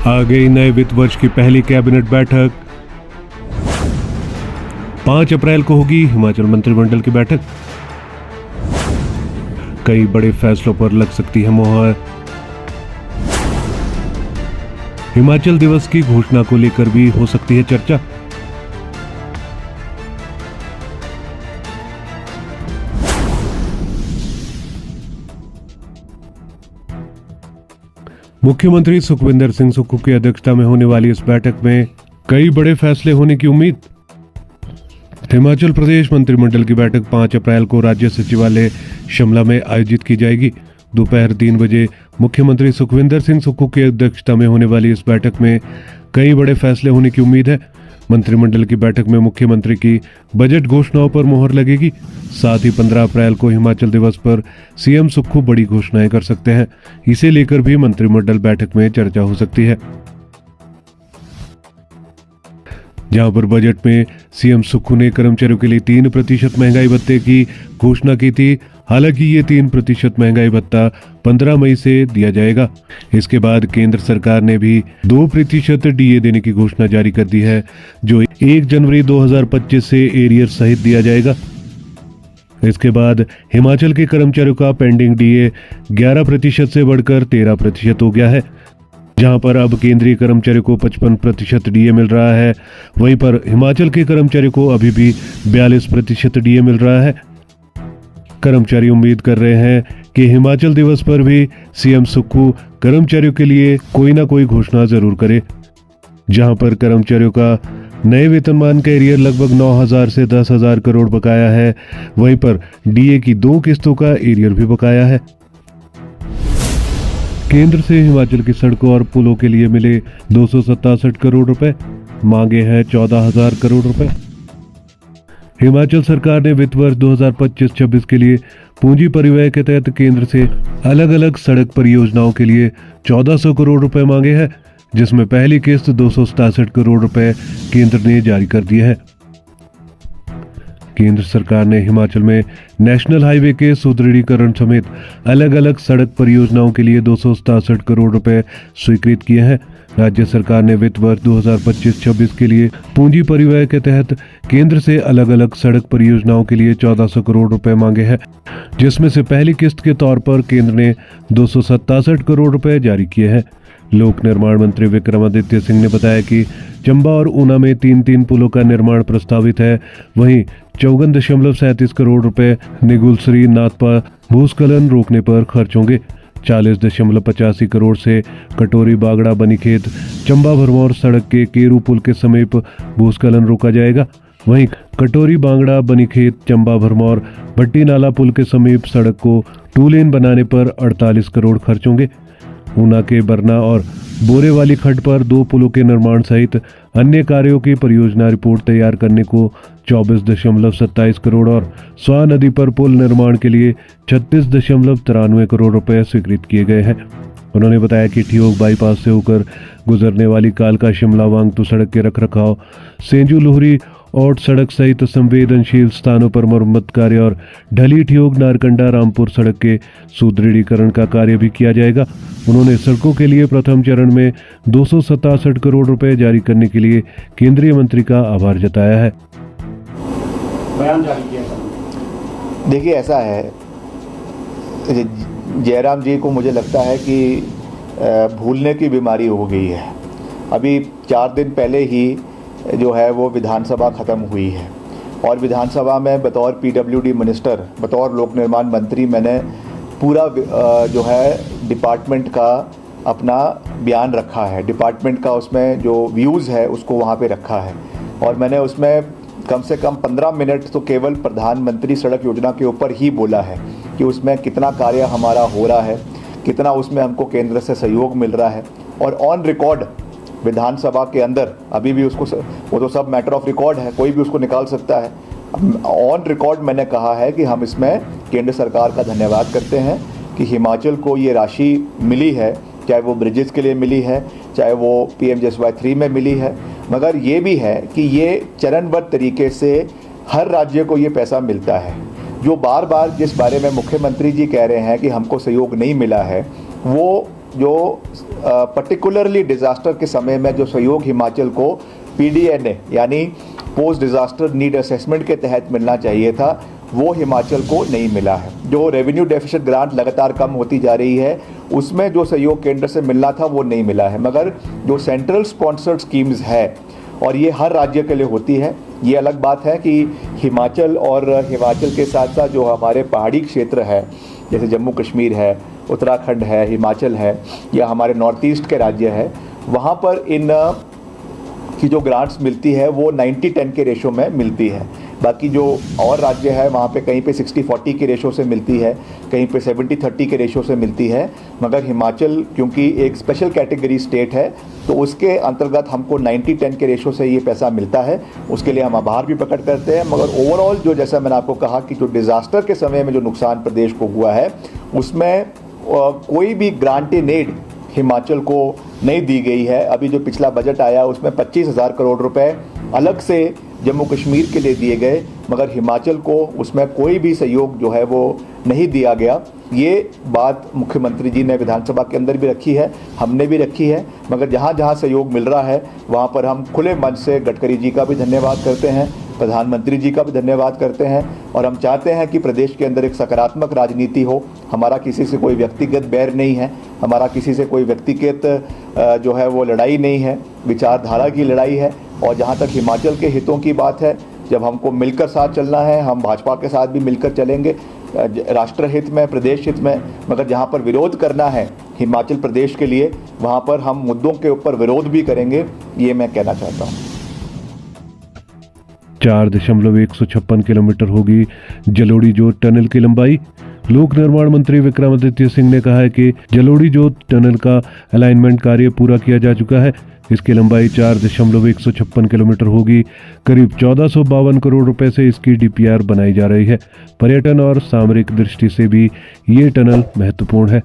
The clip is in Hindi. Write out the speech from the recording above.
आ गई नए वित्त वर्ष की पहली कैबिनेट बैठक। 5 अप्रैल को होगी हिमाचल मंत्रिमंडल की बैठक। कई बड़े फैसलों पर लग सकती है मोहर। हिमाचल दिवस की घोषणा को लेकर भी हो सकती है चर्चा। मुख्यमंत्री सुखविंदर सिंह सुक्खू की अध्यक्षता में होने वाली इस बैठक में कई बड़े फैसले होने की उम्मीद। हिमाचल प्रदेश मंत्रिमंडल की बैठक 5 अप्रैल को राज्य सचिवालय शिमला में आयोजित की जाएगी। दोपहर 3 बजे मुख्यमंत्री सुखविंदर सिंह सुक्खू की अध्यक्षता में होने वाली इस बैठक में कई बड़े फैसले होने की उम्मीद है। मंत्रिमंडल की बैठक में मुख्यमंत्री की बजट घोषणाओं पर मोहर लगेगी। साथ ही 15 अप्रैल को हिमाचल दिवस पर सीएम सुक्खू बड़ी घोषणाएं कर सकते हैं। इसे लेकर भी मंत्रिमंडल बैठक में चर्चा हो सकती है। जहां पर बजट में सीएम सुक्खू ने कर्मचारियों के लिए 3% महंगाई भत्ते की घोषणा की थी। हालांकि ये 3% महंगाई भत्ता 15 मई से दिया जाएगा। इसके बाद केंद्र सरकार ने भी 2% डीए देने की घोषणा जारी कर दी है, जो 1 जनवरी 2025 से एरियर सहित दिया जाएगा। इसके बाद हिमाचल के कर्मचारियों का पेंडिंग डीए 11% से बढ़कर 13% हो गया है। जहां पर अब केंद्रीय कर्मचारियों को 55% डीए मिल रहा है, वहीं पर हिमाचल के कर्मचारियों को अभी भी 42% डीए मिल रहा है। कर्मचारी उम्मीद कर रहे हैं कि हिमाचल दिवस पर भी सीएम सुक्खू कर्मचारियों के लिए कोई ना कोई घोषणा जरूर करे। जहां पर कर्मचारियों का नए वेतनमान का एरियर लगभग 9,000 से 10,000 करोड़ बकाया है, वहीं पर डीए की 2 किस्तों का एरियर भी बकाया है। केंद्र से हिमाचल की सड़कों और पुलों के लिए मिले 267 करोड़ रुपए, मांगे हैं 14,000 करोड़ रुपए। हिमाचल सरकार ने वित्त वर्ष 2025-26 के लिए पूंजी परिव्यय के तहत केंद्र से अलग अलग सड़क परियोजनाओं के लिए 1400 करोड़ रुपए मांगे हैं, जिसमें पहली किस्त 267 करोड़ रुपए केंद्र ने जारी कर दिए हैं। केंद्र सरकार ने हिमाचल में नेशनल हाईवे के सुदृढ़ीकरण समेत अलग अलग सड़क परियोजनाओं के लिए 267 करोड़ रुपए स्वीकृत किए हैं। राज्य सरकार ने वित्त वर्ष 2025-26 के लिए पूंजी परिव्यय के तहत केंद्र से अलग अलग सड़क परियोजनाओं के लिए 1400 करोड़ रुपए मांगे हैं, जिसमें से पहली किस्त के तौर पर केंद्र ने 267 करोड़ रुपए जारी किए हैं। लोक निर्माण मंत्री विक्रमादित्य सिंह ने बताया कि चंबा और ऊना में 3 पुलों का निर्माण प्रस्तावित है। वहीं 54.37 करोड़ रुपए निगुलसरी नाथपा भूस्खलन रोकने पर खर्च होंगे। 40.85 करोड़ से कटोरी बागड़ा बनीखेत चंबा भरमौर सड़क के केरू पुल के समीप भूस्खलन रोका जाएगा। वहीं कटोरी बांगड़ा बनीखेत चंबा भरमौर भट्टी नाला पुल के समीप सड़क को 2 लेन बनाने पर 48 करोड़ खर्च होंगे। ऊना के बरना और बोरे वाली खड्ड पर 2 पुलों के निर्माण सहित अन्य कार्यों की परियोजना रिपोर्ट तैयार करने को 24.27 करोड़ और स्वा नदी पर पुल निर्माण के लिए 36.93 करोड़ रुपए स्वीकृत किए गए हैं। उन्होंने बताया कि ठियोग बाईपास से होकर गुजरने वाली कालका शिमला वांगतू सड़क के रखरखाव, सेंजू लोहरी और सड़क सहित संवेदनशील स्थानों पर मरम्मत कार्य और ढली ठियोग नारकंडा रामपुर सड़क के सुदृढ़ीकरण का कार्य भी किया जाएगा। उन्होंने सड़कों के लिए प्रथम चरण में 267 करोड़ रुपए जारी करने के लिए केंद्रीय मंत्री का आभार जताया है। बयान जारी किया। देखिए, ऐसा है, जयराम जी को मुझे लगता है कि भूलने की बीमारी हो गई है। अभी 4 दिन पहले ही जो है वो विधानसभा ख़त्म हुई है और विधानसभा में बतौर पीडब्ल्यूडी मिनिस्टर, बतौर लोक निर्माण मंत्री मैंने पूरा जो है डिपार्टमेंट का अपना बयान रखा है। डिपार्टमेंट का उसमें जो व्यूज़ है उसको वहाँ पे रखा है और मैंने उसमें कम से कम 15 मिनट तो केवल प्रधानमंत्री सड़क योजना के ऊपर ही बोला है कि उसमें कितना कार्य हमारा हो रहा है, कितना उसमें हमको केंद्र से सहयोग मिल रहा है। और ऑन रिकॉर्ड विधानसभा के अंदर अभी भी उसको, वो तो सब मैटर ऑफ रिकॉर्ड है, कोई भी उसको निकाल सकता है। ऑन रिकॉर्ड मैंने कहा है कि हम इसमें केंद्र सरकार का धन्यवाद करते हैं कि हिमाचल को ये राशि मिली है, चाहे वो ब्रिजेस के लिए मिली है, चाहे वो PMJSY 3 में मिली है, मगर ये भी है कि ये चरणबद्ध तरीके से हर राज्य को ये पैसा मिलता है। जो बार बार जिस बारे में मुख्यमंत्री जी कह रहे हैं कि हमको सहयोग नहीं मिला है, वो जो पर्टिकुलरली डिज़ास्टर के समय में जो सहयोग हिमाचल को PDNA यानी पोस्ट डिज़ास्टर नीड असेसमेंट के तहत मिलना चाहिए था, वो हिमाचल को नहीं मिला है। जो रेवेन्यू डेफिसिट ग्रांट लगातार कम होती जा रही है, उसमें जो सहयोग केंद्र से मिलना था वो नहीं मिला है। मगर जो सेंट्रल स्पॉन्सर्ड स्कीम्स है और ये हर राज्य के लिए होती है, ये अलग बात है कि हिमाचल और हिमाचल के साथ साथ जो हमारे पहाड़ी क्षेत्र है, जैसे जम्मू कश्मीर है, उत्तराखंड है, हिमाचल है, या हमारे नॉर्थ ईस्ट के राज्य है, वहाँ पर इन की जो ग्रांट्स मिलती है वो 90-10 के रेशो में मिलती है। बाकी जो और राज्य है वहाँ पे कहीं पे 60-40 के रेशो से मिलती है, कहीं पे 70-30 के रेशो से मिलती है। मगर हिमाचल क्योंकि एक स्पेशल कैटेगरी स्टेट है, तो उसके अंतर्गत हमको 90-10 के रेशो से ये पैसा मिलता है। उसके लिए हम आभार भी प्रकट करते हैं। मगर ओवरऑल जो, जैसा मैंने आपको कहा कि जो डिज़ास्टर के समय में जो नुकसान प्रदेश को हुआ है, उसमें कोई भी ग्रांटेड एड हिमाचल को नहीं दी गई है। अभी जो पिछला बजट आया उसमें 25,000 करोड़ रुपए अलग से जम्मू कश्मीर के लिए दिए गए, मगर हिमाचल को उसमें कोई भी सहयोग जो है वो नहीं दिया गया। ये बात मुख्यमंत्री जी ने विधानसभा के अंदर भी रखी है, हमने भी रखी है। मगर जहाँ जहाँ सहयोग मिल रहा है वहाँ पर हम खुले मन से गडकरी जी का भी धन्यवाद करते हैं, प्रधानमंत्री जी का भी धन्यवाद करते हैं। और हम चाहते हैं कि प्रदेश के अंदर एक सकारात्मक राजनीति हो। हमारा किसी से कोई व्यक्तिगत बैर नहीं है, हमारा किसी से कोई व्यक्तिगत जो है वो लड़ाई नहीं है, विचारधारा की लड़ाई है। और जहाँ तक हिमाचल के हितों की बात है, जब हमको मिलकर साथ चलना है, हम भाजपा के साथ भी मिलकर चलेंगे, राष्ट्र हित में, प्रदेश हित में। मगर जहाँ पर विरोध करना है हिमाचल प्रदेश के लिए, वहाँ पर हम मुद्दों के ऊपर विरोध भी करेंगे, ये मैं कहना चाहता हूँ। 4.156 किलोमीटर होगी जलोड़ी जोत टनल की लंबाई। लोक निर्माण मंत्री विक्रमादित्य सिंह ने कहा है कि जलोड़ी जोत टनल का अलाइनमेंट कार्य पूरा किया जा चुका है। इसकी लंबाई 4.156 किलोमीटर होगी। करीब 1452 करोड़ रुपए से इसकी DPR बनाई जा रही है। पर्यटन और सामरिक दृष्टि से भी ये टनल महत्वपूर्ण है।